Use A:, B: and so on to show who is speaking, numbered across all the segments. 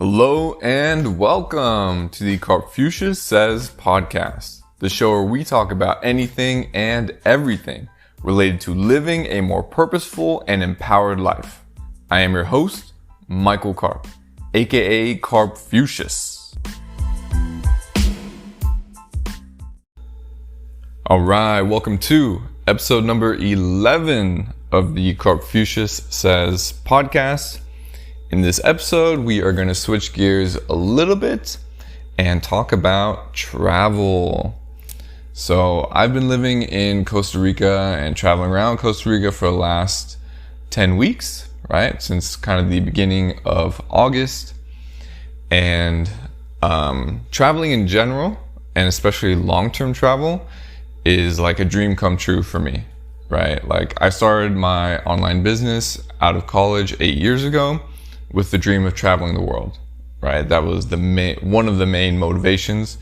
A: Hello and welcome to the Karpfucius Says Podcast, the show where we talk about anything and everything related to living a more purposeful and empowered life. I am your host, Michael Karp, aka Karpfucius. Alright, welcome to episode number 11 of the Karpfucius Says Podcast. In this episode, we are going to switch gears a little bit and talk about travel. So I've been living in Costa Rica and traveling around Costa Rica for the last 10 weeks, right? Since kind of the beginning of August. And traveling in general, and especially long-term travel, is like a dream come true for me, right? Like I started my online business out of college 8 years ago with the dream of traveling the world, right? That was one of the main motivations,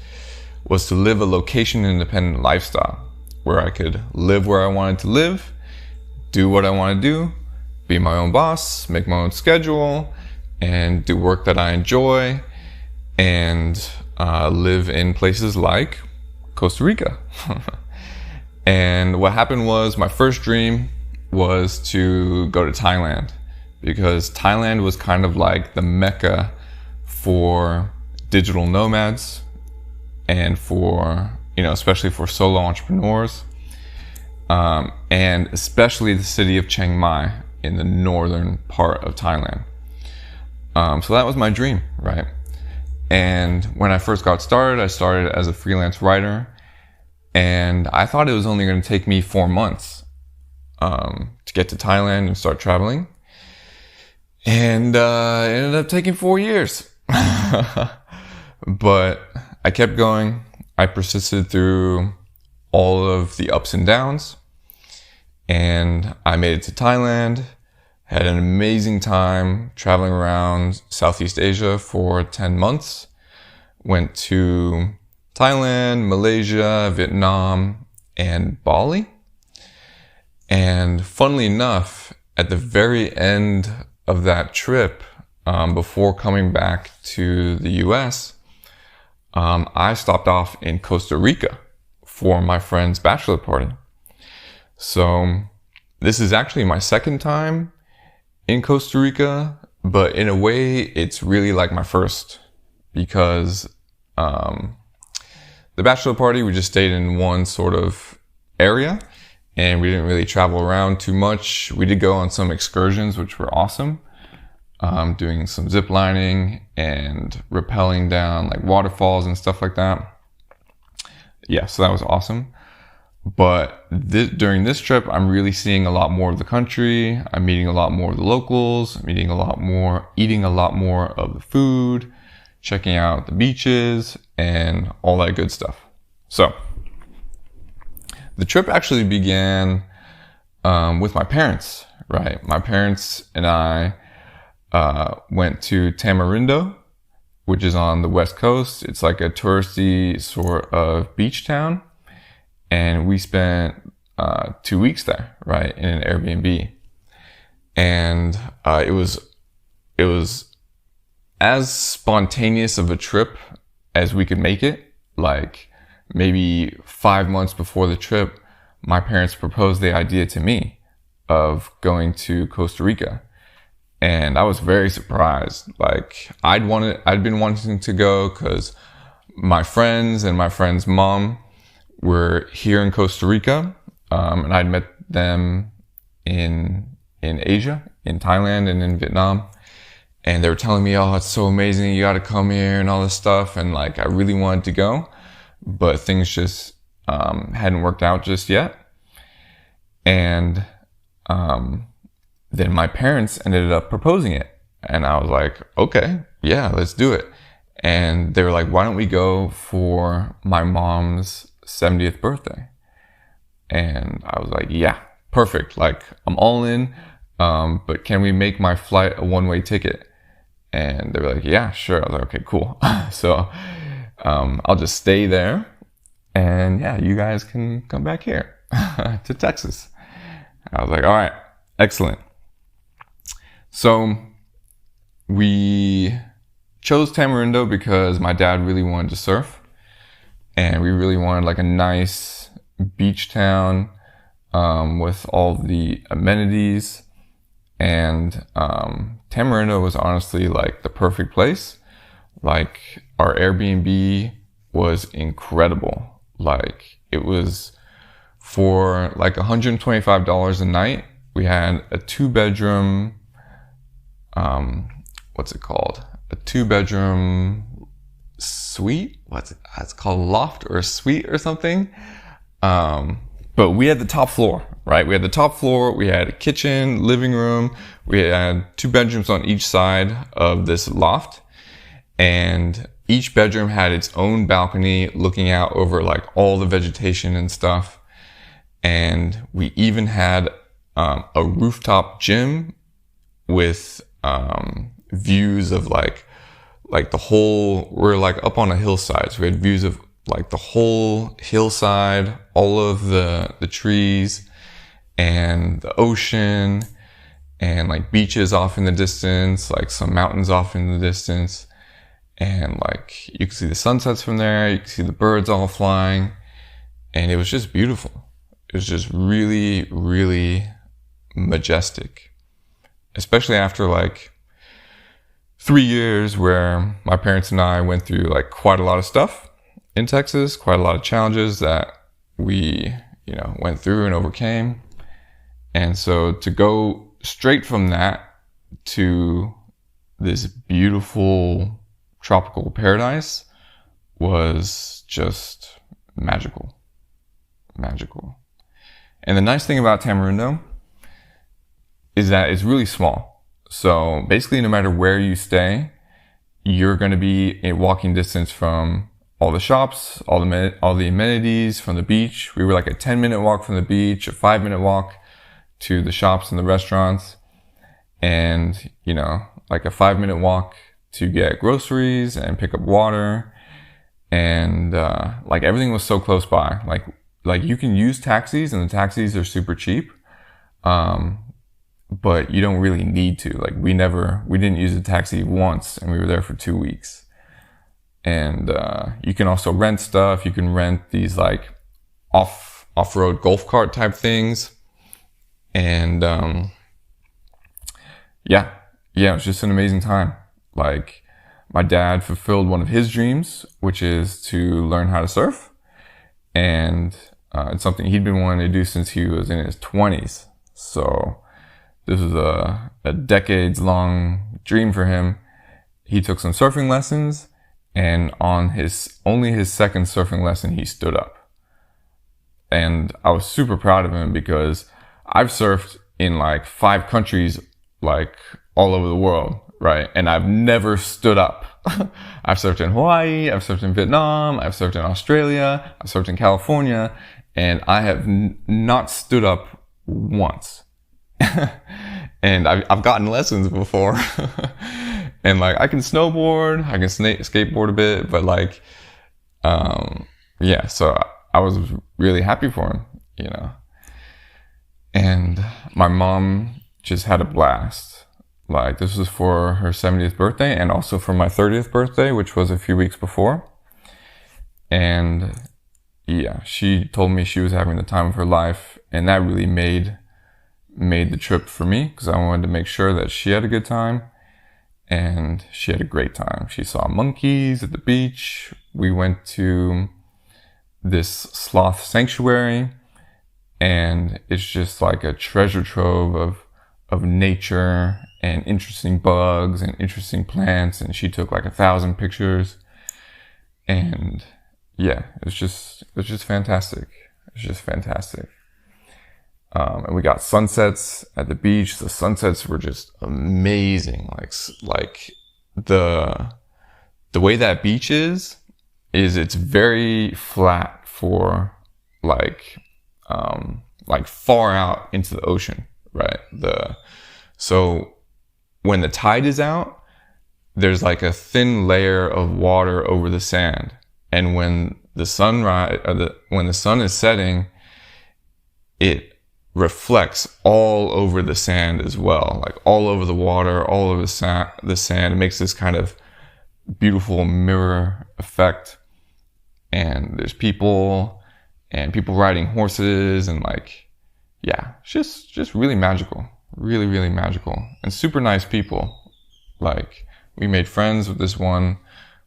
A: was to live a location-independent lifestyle where I could live where I wanted to live, do what I want to do, be my own boss, make my own schedule, and do work that I enjoy, and live in places like Costa Rica. And what happened was my first dream was to go to Thailand, because Thailand was kind of like the mecca for digital nomads and for, especially for solo entrepreneurs, and especially the city of Chiang Mai in the northern part of Thailand. So that was my dream, right? And when I first got started, I started as a freelance writer, and I thought it was only going to take me 4 months to get to Thailand and start traveling. And it ended up taking 4 years. But I kept going. I persisted through all of the ups and downs. And I made it to Thailand. Had an amazing time traveling around Southeast Asia for 10 months. Went to Thailand, Malaysia, Vietnam, and Bali. And funnily enough, at the very end of that trip, before coming back to the US, I stopped off in Costa Rica for my friend's bachelor party. So this is actually my second time in Costa Rica, but in a way it's really like my first, because the bachelor party, we just stayed in one sort of area and we didn't really travel around too much. We did go on some excursions, which were awesome. Doing some zip lining and rappelling down like waterfalls and stuff like that. Yeah, so that was awesome. But during this trip, I'm really seeing a lot more of the country. I'm meeting a lot more of the locals, eating a lot more of the food, checking out the beaches and all that good stuff. So the trip actually began with my parents, right? My parents and I went to Tamarindo, which is on the west coast. It's like a touristy sort of beach town. And we spent 2 weeks there, right, in an Airbnb. And it was as spontaneous of a trip as we could make it. Like maybe 5 months before the trip, my parents proposed the idea to me of going to Costa Rica. And I was very surprised. Like I'd been wanting to go because my friends and my friend's mom were here in Costa Rica. And I'd met them in Asia, in Thailand and in Vietnam. And they were telling me, oh, it's so amazing, you got to come here and all this stuff. And like, I really wanted to go, but things just hadn't worked out just yet. And then my parents ended up proposing it. And I was like, okay, yeah, let's do it. And they were like, why don't we go for my mom's 70th birthday? And I was like, yeah, perfect. Like, I'm all in. But can we make my flight a one-way ticket? And they were like, yeah, sure. I was like, okay, cool. So I'll just stay there. And yeah, you guys can come back here to Texas. I was like, all right, excellent. So we chose Tamarindo because my dad really wanted to surf, and we really wanted like a nice beach town with all the amenities. And Tamarindo was honestly like the perfect place. Like, our Airbnb was incredible. Like, it was for like $125 a night. We had a 2-bedroom, what's it called? A 2-bedroom suite? It's called a loft or a suite or something. But we had the top floor, right? We had the top floor. We had a kitchen, living room. We had 2 bedrooms on each side of this loft. And each bedroom had its own balcony looking out over like all the vegetation and stuff. And we even had a rooftop gym with views of like the whole, we're like up on a hillside. So we had views of like the whole hillside, all of the trees and the ocean, and like beaches off in the distance, like some mountains off in the distance. And like you could see the sunsets from there, you could see the birds all flying, and it was just beautiful. It was just really, really majestic, especially after like 3 years where my parents and I went through like quite a lot of stuff in Texas, quite a lot of challenges that we, went through and overcame. And so to go straight from that to this beautiful tropical paradise was just magical. And the nice thing about Tamarindo is that it's really small. So basically, no matter where you stay, you're going to be in walking distance from all the shops, all the amenities, from the beach. We were like a 10-minute walk from the beach, a 5-minute walk to the shops and the restaurants, and like a 5-minute walk to get groceries and pick up water. And like everything was so close by. Like you can use taxis, and the taxis are super cheap, but you don't really need to. Like we didn't use a taxi once, and we were there for 2 weeks. And you can also rent stuff. You can rent these like off-road golf cart type things. And yeah, it was just an amazing time. Like, my dad fulfilled one of his dreams, which is to learn how to surf. And it's something he'd been wanting to do since he was in his 20s. So this was a decades-long dream for him. He took some surfing lessons, and on only his second surfing lesson, he stood up. And I was super proud of him because I've surfed in like 5 countries, like all over the world, right? And I've never stood up. I've surfed in Hawaii, I've surfed in Vietnam, I've surfed in Australia, I've surfed in California, and I have not stood up once. And I've gotten lessons before. And like, I can snowboard, I can skateboard a bit, but like, yeah, so I was really happy for him, And my mom just had a blast. Like, this was for her 70th birthday and also for my 30th birthday, which was a few weeks before. And yeah, she told me she was having the time of her life, and that really made the trip for me, because I wanted to make sure that she had a good time. And she had a great time. She saw monkeys at the beach. We went to this sloth sanctuary, and it's just like a treasure trove of nature and interesting bugs and interesting plants. And she took like 1,000 pictures. And yeah, it was just fantastic. It was just fantastic. And we got sunsets at the beach. The sunsets were just amazing. Like the way that beach is it's very flat for like far out into the ocean, right? So when the tide is out, there's like a thin layer of water over the sand. And when the when the sun is setting, it reflects all over the sand as well, like all over the water, all over the sand. It makes this kind of beautiful mirror effect. And there's people riding horses, and like, yeah, it's just really magical. Really, really magical. And super nice people. Like, we made friends with one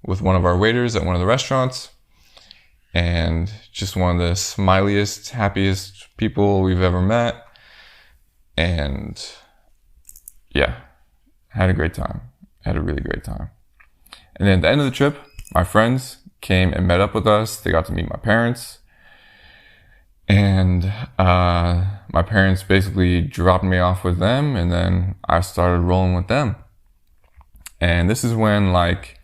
A: of our waiters at one of the restaurants, and just one of the smiliest, happiest people we've ever met. And yeah, had a great time. Had a really great time. And then at the end of the trip, my friends came and met up with us. They got to meet my parents. And my parents basically dropped me off with them, and then I started rolling with them. And this is when like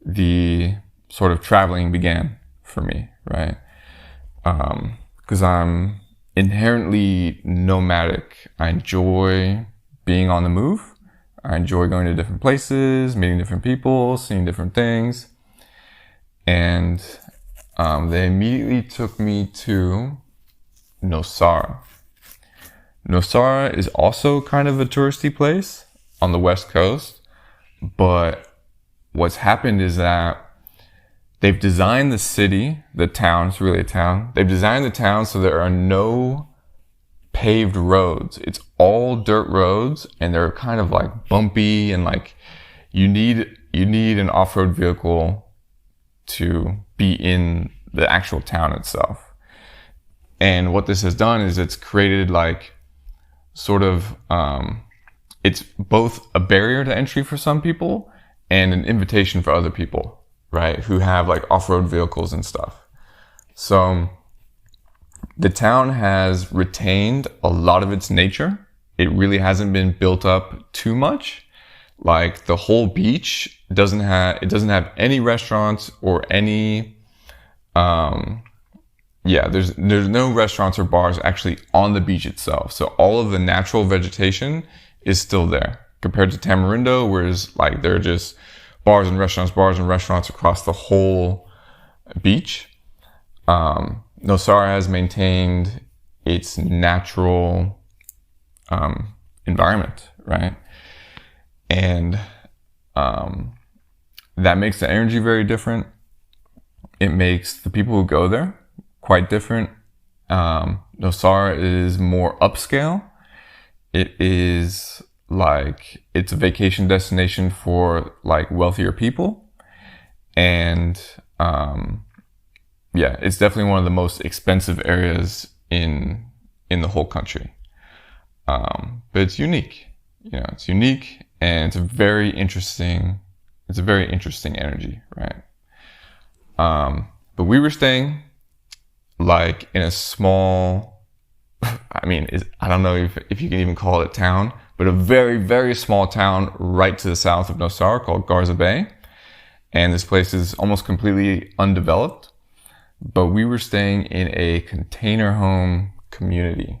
A: the sort of traveling began for me, right? Because I'm inherently nomadic. I enjoy being on the move. I enjoy going to different places, meeting different people, seeing different things. And they immediately took me to Nosara. Nosara is also kind of a touristy place on the West Coast, but what's happened is that they've designed the city, the town, it's really a town. They've designed the town so there are no paved roads. It's all dirt roads, and they're kind of like bumpy, and like you need an off-road vehicle to be in the actual town itself. And what this has done is it's created like sort of, it's both a barrier to entry for some people and an invitation for other people, right? Who have like off-road vehicles and stuff. So the town has retained a lot of its nature. It really hasn't been built up too much. Like the whole beach doesn't have any restaurants or any, there's no restaurants or bars actually on the beach itself. So all of the natural vegetation is still there compared to Tamarindo, whereas like there are just bars and restaurants across the whole beach. Nosara has maintained its natural, environment, right? And, that makes the energy very different. It makes the people who go there quite different. Nosara is more upscale. It is like, it's a vacation destination for like wealthier people. And, it's definitely one of the most expensive areas in the whole country. But it's unique. It's unique, and it's a very interesting energy, right? But we were staying like in a small, I don't know if you can even call it a town, but a very, very small town right to the south of Nosara called Garza Bay. And this place is almost completely undeveloped, but we were staying in a container home community.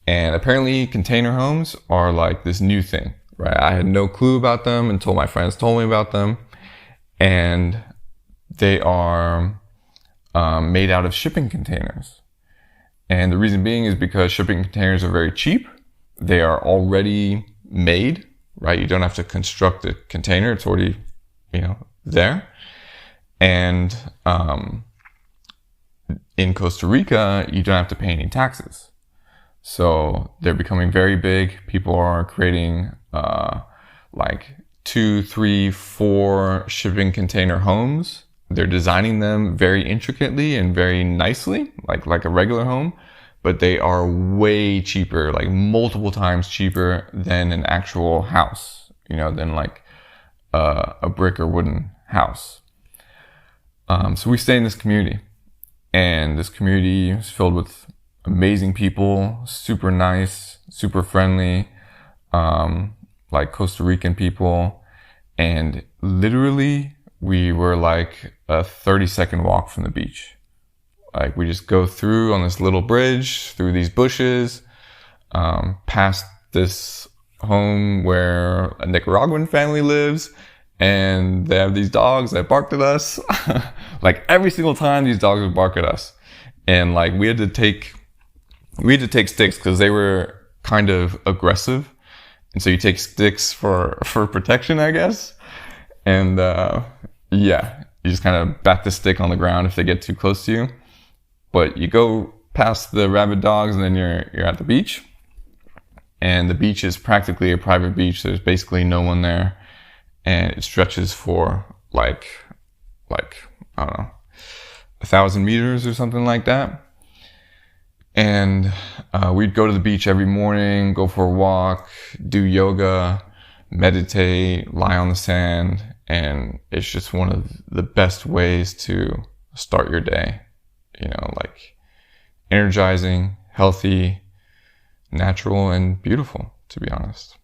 A: And apparently container homes are like this new thing, right? I had no clue about them until my friends told me about them. And they are made out of shipping containers. And the reason being is because shipping containers are very cheap. They are already made, right? You don't have to construct a container. It's already, there. And in Costa Rica, you don't have to pay any taxes. So they're becoming very big. People are creating like 2, 3, 4 shipping container homes. They're designing them very intricately and very nicely, like a regular home, but they are way cheaper, like multiple times cheaper than an actual house, than like a brick or wooden house. So we stay in this community, and this community is filled with amazing people, super nice, super friendly, like Costa Rican people. And literally we were like a 30-second walk from the beach. Like we just go through on this little bridge, through these bushes, past this home where a Nicaraguan family lives, and they have these dogs that barked at us. Like every single time these dogs would bark at us. And like we had to take sticks because they were kind of aggressive. And so you take sticks for protection, I guess. And yeah, you just kind of bat the stick on the ground if they get too close to you. But you go past the rabid dogs and then you're at the beach. And the beach is practically a private beach. There's basically no one there. And it stretches for like I don't know, 1,000 meters or something like that. And we'd go to the beach every morning, go for a walk, do yoga, meditate, lie on the sand. And it's just one of the best ways to start your day. You know, like energizing, healthy, natural, and beautiful, to be honest.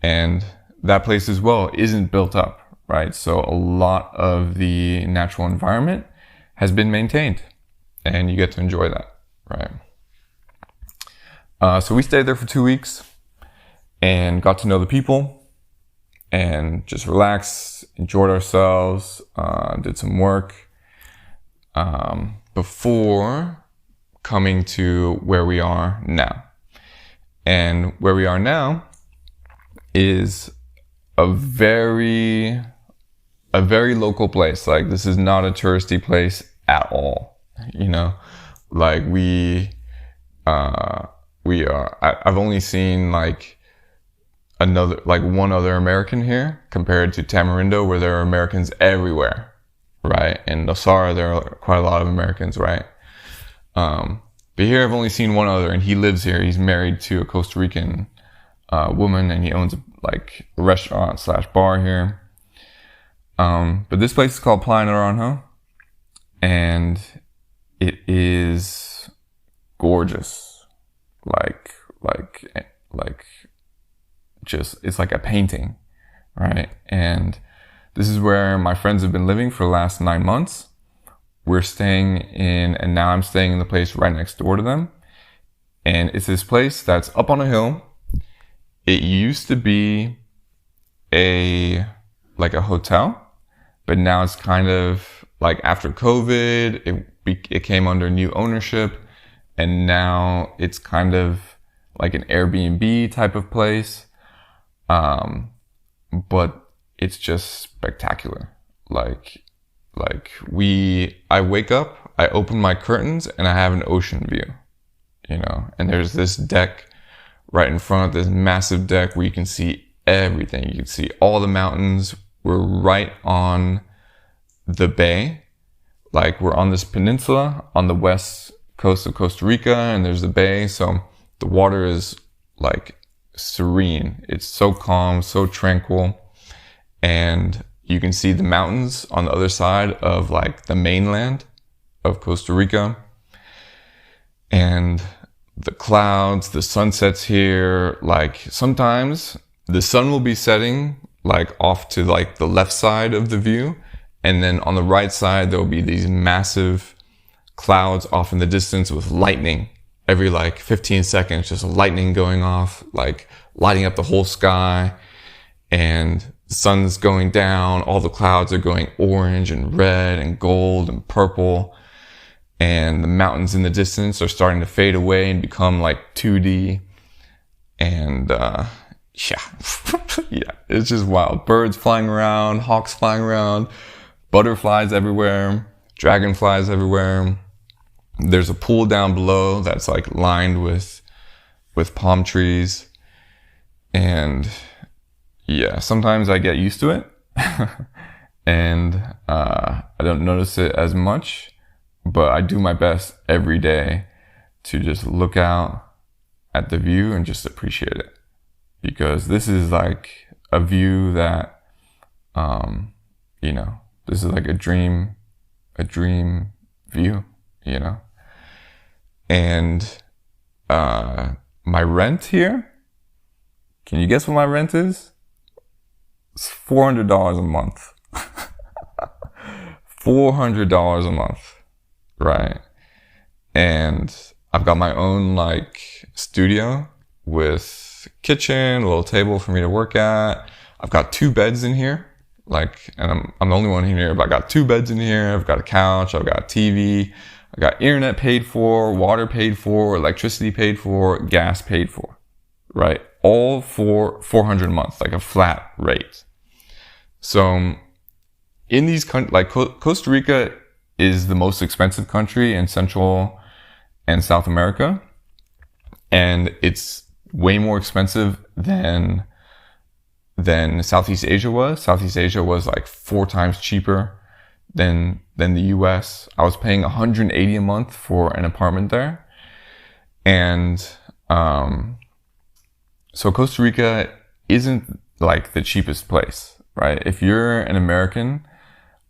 A: And that place as well isn't built up, right? So a lot of the natural environment has been maintained and you get to enjoy that, right? So we stayed there for 2 weeks and got to know the people and just relaxed, enjoyed ourselves, did some work before coming to where we are now. And where we are now is a very local place. Like, this is not a touristy place at all. You know, like I've only seen like one other American here compared to Tamarindo, where there are Americans everywhere, right? And Nosara, there are quite a lot of Americans, right? But here I've only seen one other, and he lives here. He's married to a Costa Rican woman, and he owns a restaurant / bar here. But this place is called Playa Naranjo, and it is gorgeous. It's like a painting, right? And this is where my friends have been living for the last 9 months. We're staying in, and now I'm staying in the place right next door to them. And it's this place that's up on a hill. It used to be a hotel, but now it's kind of like, after COVID, it came under new ownership, and now it's kind of like an Airbnb type of place. But it's just spectacular. I wake up, I open my curtains, and I have an ocean view, you know, and there's this deck right in front of this massive deck where you can see everything. You can see all the mountains. We're right on the bay. Like, we're on this peninsula on the west coast of Costa Rica, and there's the bay. So the water is like serene. It's so calm, so tranquil. And you can see the mountains on the other side of like the mainland of Costa Rica. And the clouds, the sunsets here, like sometimes the sun will be setting like off to like the left side of the view. And then on the right side, there'll be these massive clouds off in the distance with lightning. Every like 15 seconds, just lightning going off, like lighting up the whole sky. And the sun's going down. All the clouds are going orange and red and gold and purple. And the mountains in the distance are starting to fade away and become like 2D. And yeah, it's just wild. Birds flying around, hawks flying around, butterflies everywhere, dragonflies everywhere. There's a pool down below that's like lined with palm trees. And yeah, sometimes I get used to it and I don't notice it as much, but I do my best every day to just look out at the view and just appreciate it, because this is like a view that, you know, this is like a dream view, you know. And my rent here, can you guess what my rent is? It's $400 a month. $400 a month, right? And I've got my own like studio with kitchen, a little table for me to work at. I've got 2 beds in here, like, and I'm the only one in here, but I got 2 beds in here. I've got a couch, I've got a TV, I got internet paid for, water paid for, electricity paid for, gas paid for, right? All for $400 a month, like a flat rate. So in these countries, like Costa Rica is the most expensive country in Central and South America. And it's way more expensive than Southeast Asia was. Southeast Asia was like 4 times cheaper than the US. I was paying $180 a month for an apartment there. And so Costa Rica isn't like the cheapest place, right? If you're an American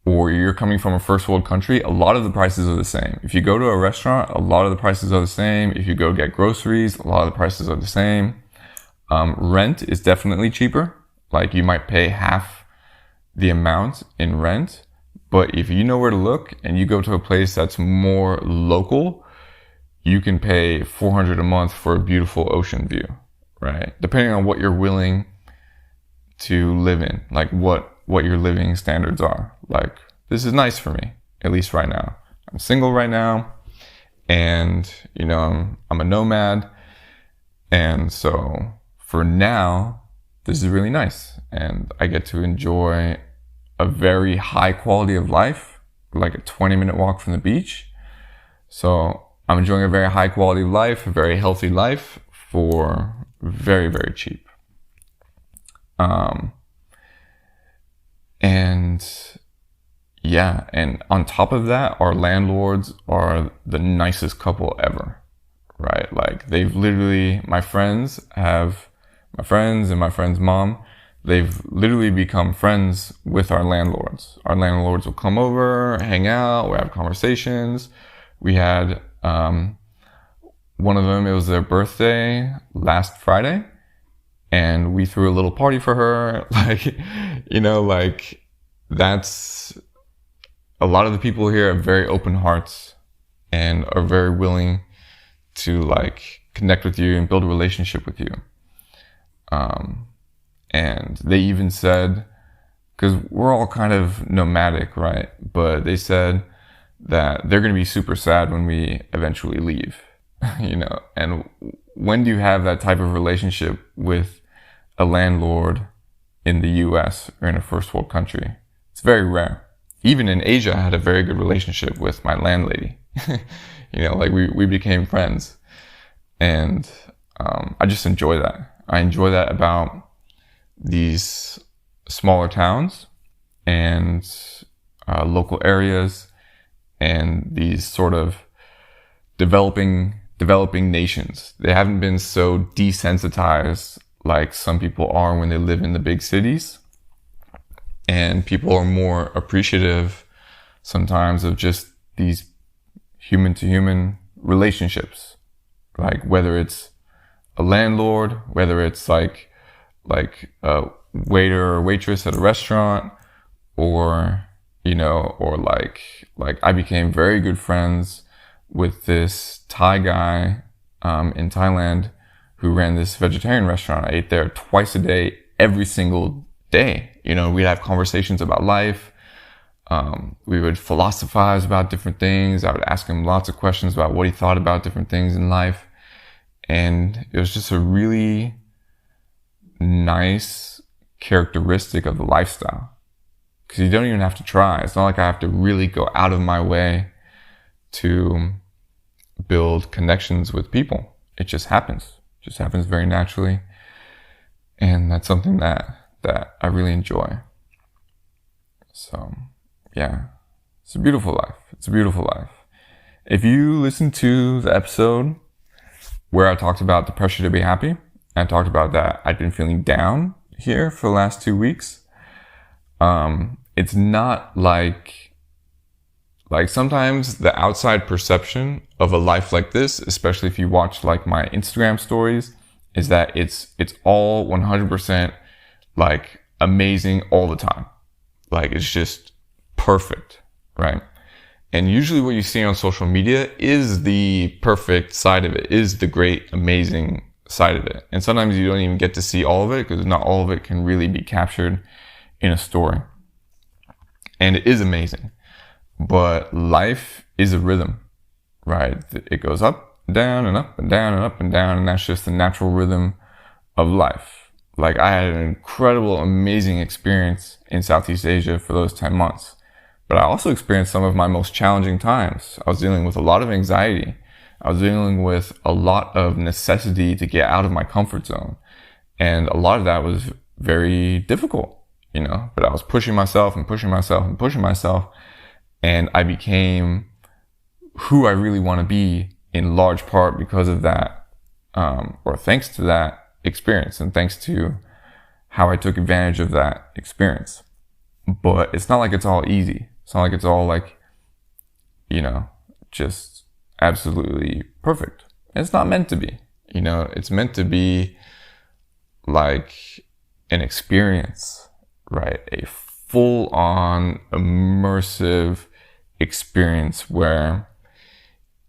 A: or you're coming from a first world country, a lot of the prices are the same. If you go to a restaurant, a lot of the prices are the same. If you go get groceries, a lot of the prices are the same. Rent is definitely cheaper. Like you might pay half the amount in rent, but if you know where to look and you go to a place that's more local, you can pay $400 a month for a beautiful ocean view, right? Depending on what you're willing to live in, like what your living standards are. Like, this is nice for me, at least right now. I'm single right now, and you know, I'm a nomad, and so for now, this is really nice, and I get to enjoy a very high quality of life, like a 20-minute walk from the beach. So I'm enjoying a very high quality of life, a very healthy life for very, very cheap. And yeah, and on top of that, our landlords are the nicest couple ever, right? Like they've literally, my friends and my friend's mom, they've literally become friends with our landlords. Our landlords will come over, hang out, we have conversations. We had, one of them, it was their birthday last Friday, and we threw a little party for her. Like, you know, like that's, a lot of the people here have very open hearts and are very willing to like connect with you and build a relationship with you. And they even said, because we're all kind of nomadic, right? But they said that they're going to be super sad when we eventually leave, you know? And when do you have that type of relationship with a landlord in the US or in a first world country? It's very rare. Even in Asia, I had a very good relationship with my landlady. You know, like we became friends. And I just enjoy that. I enjoy that about these smaller towns and local areas and these sort of developing nations. They haven't been so desensitized like some people are when they live in the big cities. And people are more appreciative sometimes of just these human to human relationships. Like whether it's a landlord, whether it's like a waiter or waitress at a restaurant, or, you know, or like I became very good friends with this Thai guy, in Thailand who ran this vegetarian restaurant. I ate there twice a day, every single day. You know, we'd have conversations about life. We would philosophize about different things. I would ask him lots of questions about what he thought about different things in life. And it was just a really nice characteristic of the lifestyle. Because you don't even have to try. It's not like I have to really go out of my way to build connections with people. It just happens. It just happens very naturally. And that's something that I really enjoy. So, yeah. It's a beautiful life. It's a beautiful life. If you listen to the episode where I talked about the pressure to be happy, I talked about that I'd been feeling down here for the last 2 weeks. It's not like sometimes the outside perception of a life like this, especially if you watch like my Instagram stories, is that it's all 100% like amazing all the time. Like it's just perfect, right? And usually what you see on social media is the perfect side of it, is the great, amazing side of it. And sometimes you don't even get to see all of it because not all of it can really be captured in a story. And it is amazing. But life is a rhythm, right? It goes up, down, and up, and down, and up, and down. And that's just the natural rhythm of life. Like, I had an incredible, amazing experience in Southeast Asia for those 10 months. But I also experienced some of my most challenging times. I was dealing with a lot of anxiety. I was dealing with a lot of necessity to get out of my comfort zone. And a lot of that was very difficult, you know, but I was pushing myself and pushing myself and pushing myself. And I became who I really want to be in large part because of that, or thanks to that experience and thanks to how I took advantage of that experience. But it's not like it's all easy. It's not like it's all like, you know, just absolutely perfect. It's not meant to be, you know, it's meant to be like an experience, right? A full on immersive experience where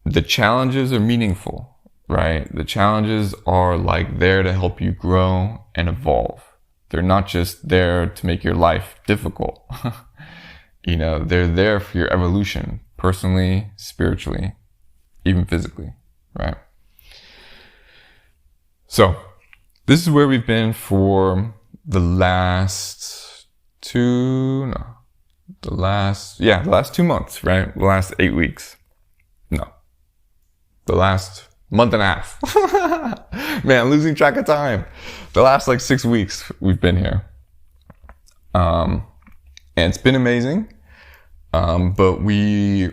A: the challenges are meaningful, right? The challenges are like there to help you grow and evolve. They're not just there to make your life difficult. You know, they're there for your evolution, personally, spiritually, even physically, right? So this is where we've been for the last 2 months, right? The last 8 weeks. No, the last month and a half. Man, I'm losing track of time. The last like 6 weeks we've been here. And it's been amazing. But we're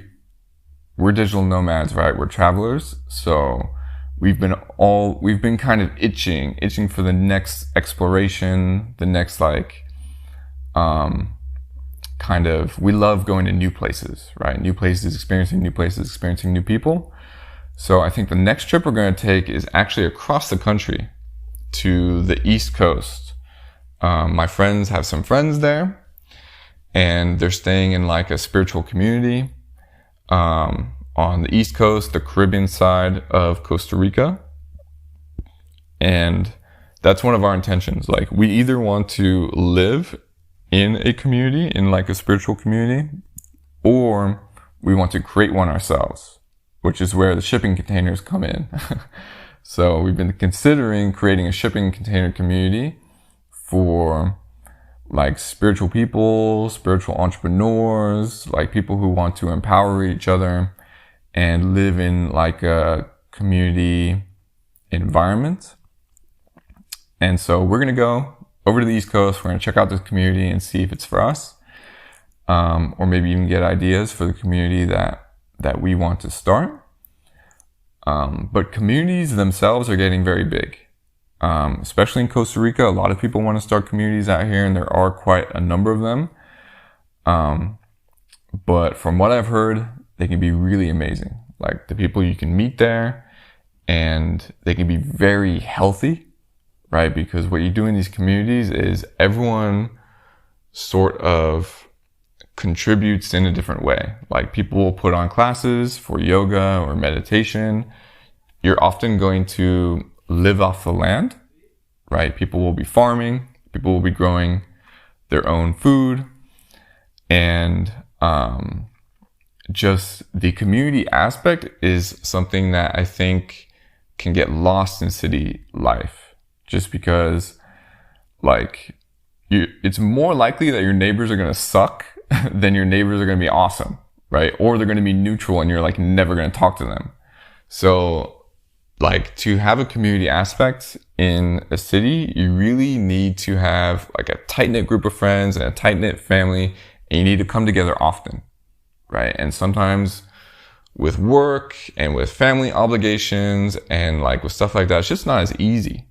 A: digital nomads, right? We're travelers. So we've been kind of itching for the next exploration, the next like, we love going to new places, right? New places, experiencing new people. So I think the next trip we're going to take is actually across the country to the East Coast. My friends have some friends there, and they're staying in like a spiritual community on the East Coast, the Caribbean side of Costa Rica. And that's one of our intentions. Like, we either want to live in a community, in like a spiritual community, or we want to create one ourselves, which is where the shipping containers come in. So we've been considering creating a shipping container community for like spiritual people, spiritual entrepreneurs, like people who want to empower each other and live in like a community environment. And so we're going to go over to the East Coast. We're going to check out this community and see if it's for us. Or maybe even get ideas for the community that we want to start. But communities themselves are getting very big. Especially in Costa Rica, a lot of people want to start communities out here, and there are quite a number of them. But from what I've heard, they can be really amazing. Like, the people you can meet there, and they can be very healthy, right? Because what you do in these communities is everyone sort of contributes in a different way. Like, people will put on classes for yoga or meditation. You're often going to live off the land, right? People will be farming, people will be growing their own food, and just the community aspect is something that I think can get lost in city life, just because like it's more likely that your neighbors are going to suck than your neighbors are going to be awesome, right? Or they're going to be neutral and you're like never going to talk to them. So like, to have a community aspect in a city, you really need to have like a tight-knit group of friends and a tight-knit family, and you need to come together often, right? And sometimes with work and with family obligations and like with stuff like that, it's just not as easy,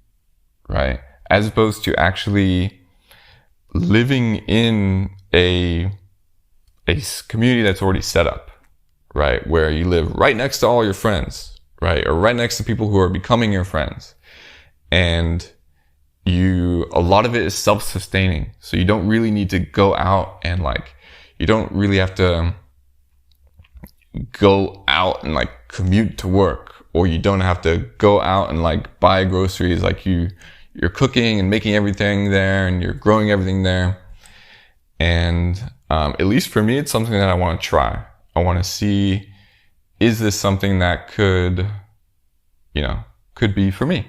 A: right? As opposed to actually living in a community that's already set up, right? Where you live right next to all your friends, right? Or right next to people who are becoming your friends. And a lot of it is self-sustaining. So you don't really need to go out and like, you don't really have to go out and like commute to work, or you don't have to go out and like buy groceries. Like you're cooking and making everything there, and you're growing everything there. And at least for me, it's something that I want to try. I want to see, is this something that could be for me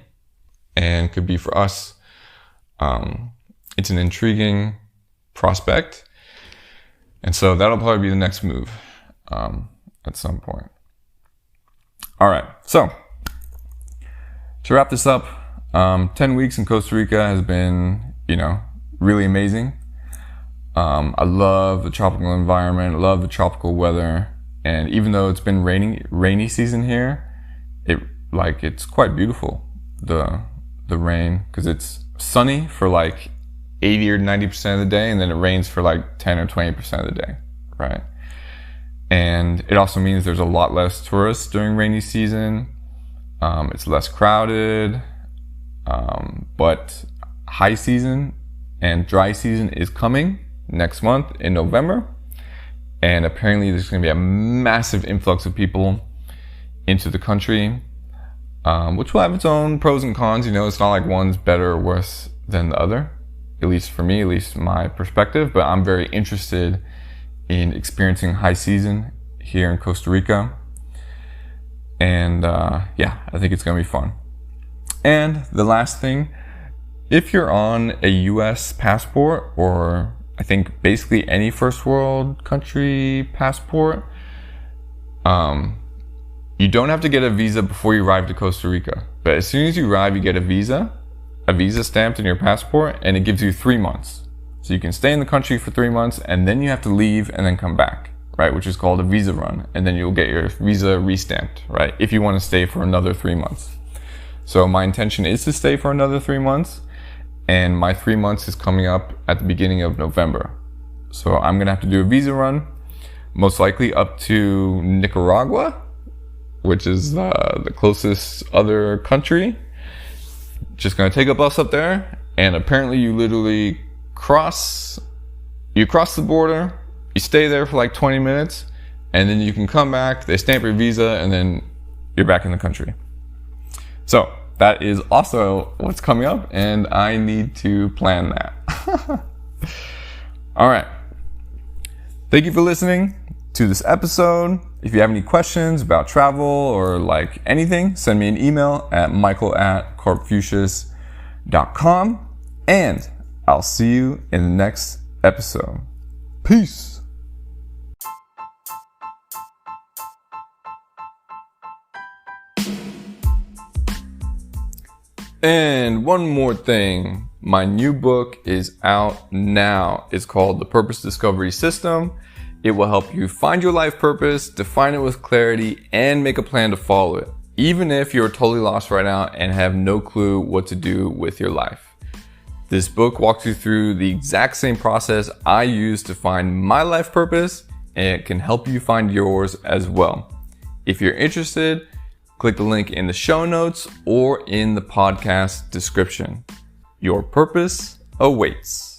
A: and could be for us? It's an intriguing prospect. And so that'll probably be the next move at some point. All right. So to wrap this up, 10 weeks in Costa Rica has been, really amazing. I love the tropical environment, love the tropical weather. And even though it's been rainy season here, it's quite beautiful, the rain, because it's sunny for like 80 or 90% of the day, and then it rains for like 10 or 20% of the day, right? And it also means there's a lot less tourists during rainy season. It's less crowded, but high season and dry season is coming next month in November. And apparently there's going to be a massive influx of people into the country, which will have its own pros and cons. It's not like one's better or worse than the other, at least for me, at least my perspective. But I'm very interested in experiencing high season here in Costa Rica. And I think it's going to be fun. And the last thing, if you're on a US passport, or I think basically any first world country passport, you don't have to get a visa before you arrive to Costa Rica. But as soon as you arrive, you get a visa stamped in your passport, and it gives you 3 months. So you can stay in the country for 3 months, and then you have to leave and then come back, right? Which is called a visa run. And then you'll get your visa restamped, right? If you want to stay for another 3 months. So my intention is to stay for another 3 months. And my 3 months is coming up at the beginning of November. So I'm going to have to do a visa run, most likely up to Nicaragua, which is the closest other country. Just going to take a bus up there. And apparently you literally cross the border, you stay there for like 20 minutes, and then you can come back, they stamp your visa, and then you're back in the country. So that is also what's coming up, and I need to plan that. All right. Thank you for listening to this episode. If you have any questions about travel or like anything, send me an email at michael@karpfucius.com, and I'll see you in the next episode. Peace. And one more thing, my new book is out now. It's called The Purpose Discovery System. It will help you find your life purpose, define it with clarity, and make a plan to follow it, even if you're totally lost right now and have no clue what to do with your life. This book walks you through the exact same process I use to find my life purpose, and it can help you find yours as well. If you're interested, click the link in the show notes or in the podcast description. Your purpose awaits.